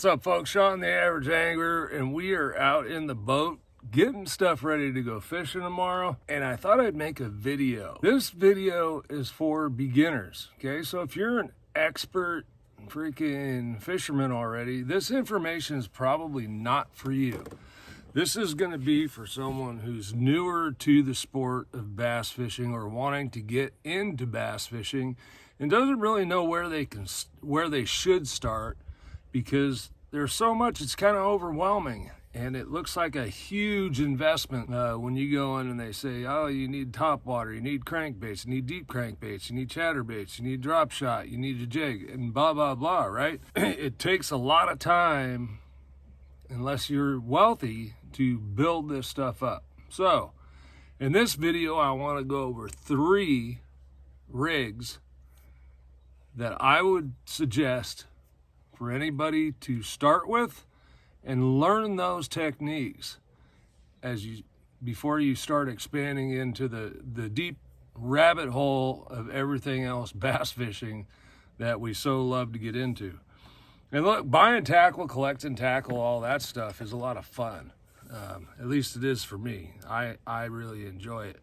up, folks? Sean the Average Angler, and we are out in the boat getting stuff ready to go fishing tomorrow. And I thought I'd make a video. This video is for beginners, okay? So if you're an expert freaking fisherman already, this information is probably not for you. This is going to be for someone who's newer to the sport of bass fishing or wanting to get into bass fishing and doesn't really know where they should start, because there's so much, it's kind of overwhelming, and it looks like a huge investment when you go in and they say, oh, you need top water, you need crankbaits, you need deep crankbaits, you need chatterbaits, you need drop shot, you need a jig, and blah, blah, blah, right? It takes a lot of time, unless you're wealthy, to build this stuff up. So, in this video, I want to go over 3 rigs that I would suggest for anybody to start with and learn those techniques before you start expanding into the deep rabbit hole of everything else bass fishing that we so love to get into. And look, buying tackle, collecting tackle, all that stuff is a lot of fun. At least it is for me. I really enjoy it.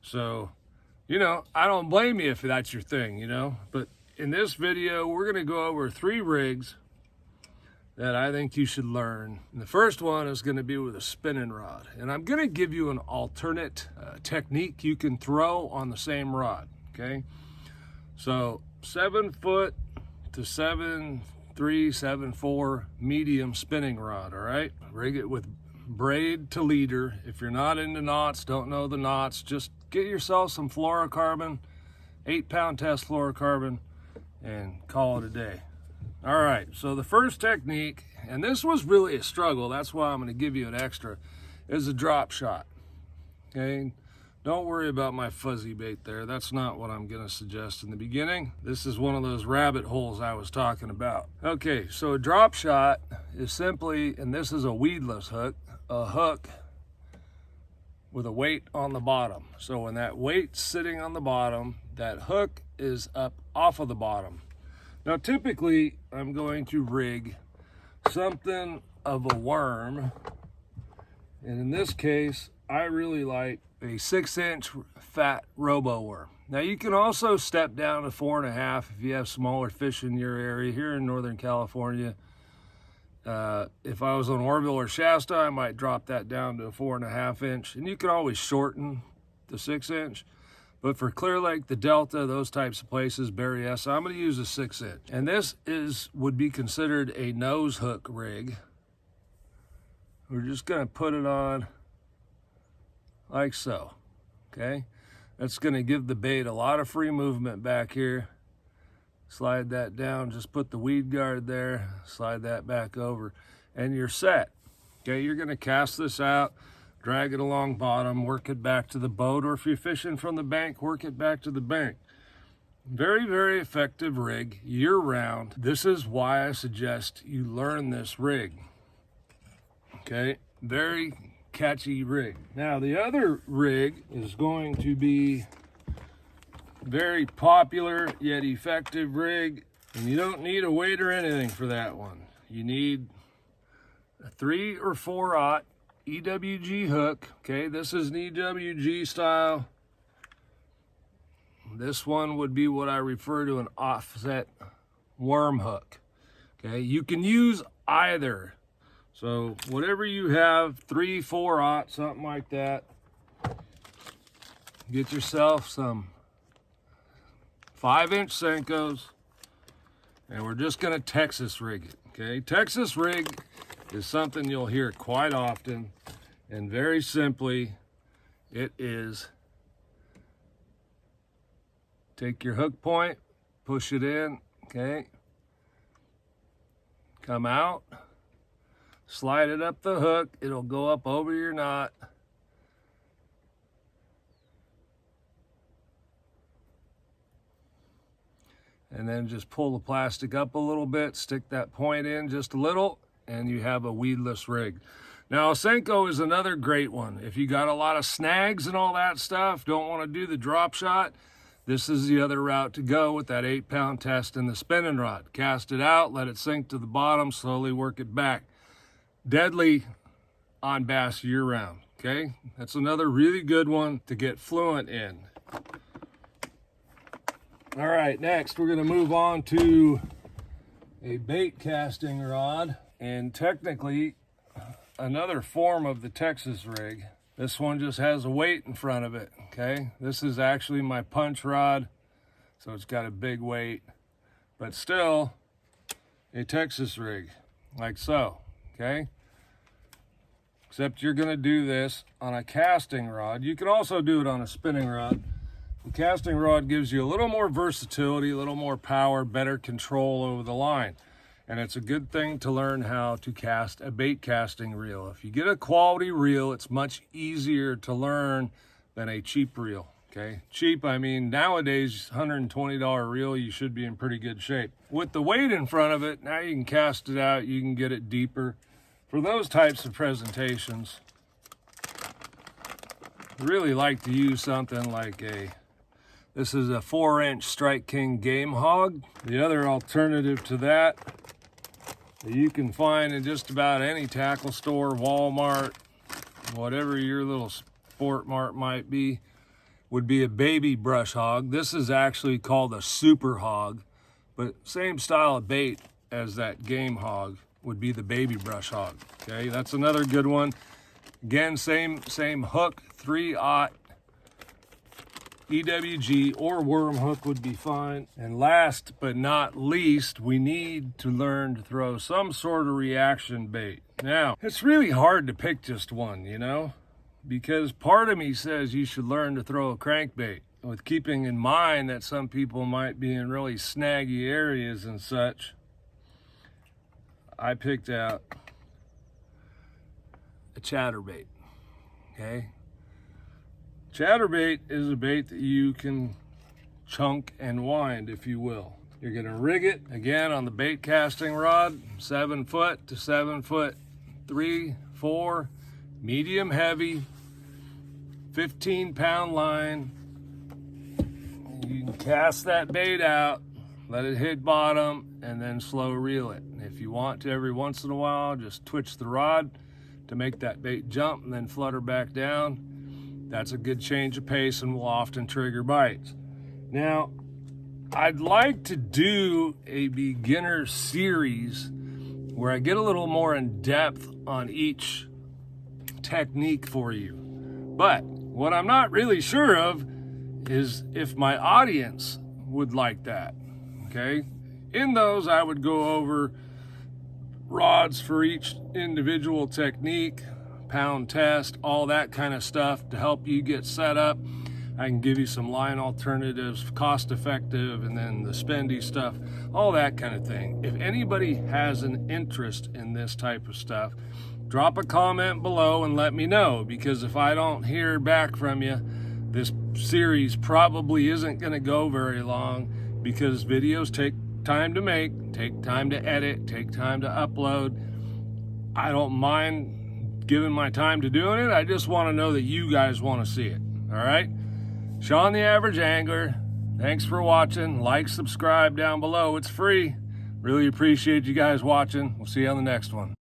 So, I don't blame you if that's your thing, but in this video, we're going to go over 3 rigs that I think you should learn. And the first one is going to be with a spinning rod. And I'm going to give you an alternate technique you can throw on the same rod, okay? So 7-foot to 7.3, 7.4 medium spinning rod, all right? Rig it with braid to leader. If you're not into knots, don't know the knots, just get yourself some fluorocarbon, 8-pound test fluorocarbon, and call it a day. All right, so the first technique, and this was really a struggle, that's why I'm going to give you an extra, is a drop shot. Okay, don't worry about my fuzzy bait there. That's not what I'm going to suggest in the beginning. This is one of those rabbit holes I was talking about. Okay, so a drop shot is simply, and this is a weedless hook, a hook with a weight on the bottom. So when that weight's sitting on the bottom, that hook is up off of the bottom. Now typically I'm going to rig something of a worm, and in this case I really like a 6-inch fat robo worm. Now you can also step down to 4.5 if you have smaller fish in your area. Here in Northern California, if I was on Orville or Shasta, I might drop that down to a 4.5 inch, and you can always shorten the 6-inch. But for Clear Lake, the Delta, those types of places, Berryessa, I'm going to use a 6-inch. And this would be considered a nose hook rig. We're just going to put it on like so, okay? That's going to give the bait a lot of free movement back here. Slide that down, just put the weed guard there, slide that back over, and you're set. Okay, you're going to cast this out, drag it along bottom, work it back to the boat, or if you're fishing from the bank, work it back to the bank. Very, very effective rig year-round. This is why I suggest you learn this rig. Okay, very catchy rig. Now the other rig is going to be very popular yet effective rig, and you don't need a weight or anything for that one. You need a 3 or 4/0 EWG hook. Okay, this is an EWG style. This one would be what I refer to an offset worm hook. Okay, you can use either. So whatever you have, 3, 4/0, something like that. Get yourself some 5-inch Senkos, and we're just going to Texas rig it. Okay, Texas rig is something you'll hear quite often, and very simply, it is take your hook point, push it in, okay, come out, slide it up the hook, it'll go up over your knot, and then just pull the plastic up a little bit, stick that point in just a little, and you have a weedless rig. Now, a Senko is another great one. If you got a lot of snags and all that stuff, don't want to do the drop shot, This is the other route to go with that 8-pound test and the spinning rod. Cast it out, let it sink to the bottom, slowly work it back. Deadly on bass year-round, okay? That's another really good one to get fluent in. All right, next we're gonna move on to a bait casting rod, and technically another form of the Texas rig. This one just has a weight in front of it, okay? This is actually my punch rod, so it's got a big weight, but still a Texas rig, like so, okay? Except you're gonna do this on a casting rod. You can also do it on a spinning rod. The casting rod gives you a little more versatility, a little more power, better control over the line. And it's a good thing to learn how to cast a bait casting reel. If you get a quality reel, it's much easier to learn than a cheap reel, okay? Cheap, I mean, nowadays, $120 reel, you should be in pretty good shape. With the weight in front of it, now you can cast it out, you can get it deeper. For those types of presentations, I really like to use something like this is a 4-inch Strike King Game Hog. The other alternative to that you can find in just about any tackle store, Walmart, whatever your little sport mart might be, would be a baby brush hog. This is actually called a super hog, but same style of bait as that game hog would be the baby brush hog. Okay, that's another good one. Again, same hook, 3/0 EWG or worm hook would be fine. And last but not least, we need to learn to throw some sort of reaction bait. Now, it's really hard to pick just one, you know, because part of me says you should learn to throw a crankbait, with keeping in mind that some people might be in really snaggy areas and such. I picked out a chatterbait, okay? Chatterbait is a bait that you can chunk and wind, if you will. You're gonna rig it, again, on the bait casting rod, 7 foot to 7 foot, 3, 4, medium heavy, 15-pound line. You can cast that bait out, let it hit bottom, and then slow reel it. If you want to, every once in a while, just twitch the rod to make that bait jump and then flutter back down. That's a good change of pace and will often trigger bites. Now, I'd like to do a beginner series where I get a little more in depth on each technique for you. But what I'm not really sure of is if my audience would like that, okay? In those, I would go over rods for each individual technique, pound test, all that kind of stuff to help you get set up. I can give you some line alternatives, cost effective, and then the spendy stuff, all that kind of thing. If anybody has an interest in this type of stuff, drop a comment below and let me know, because if I don't hear back from you, this series probably isn't going to go very long, because videos take time to make, take time to edit, take time to upload. I don't mind giving my time to doing it. I just want to know that you guys want to see it. All right, Sean the Average Angler, thanks for watching. Like, subscribe down below, it's free. Really appreciate you guys watching. We'll see you on the next one.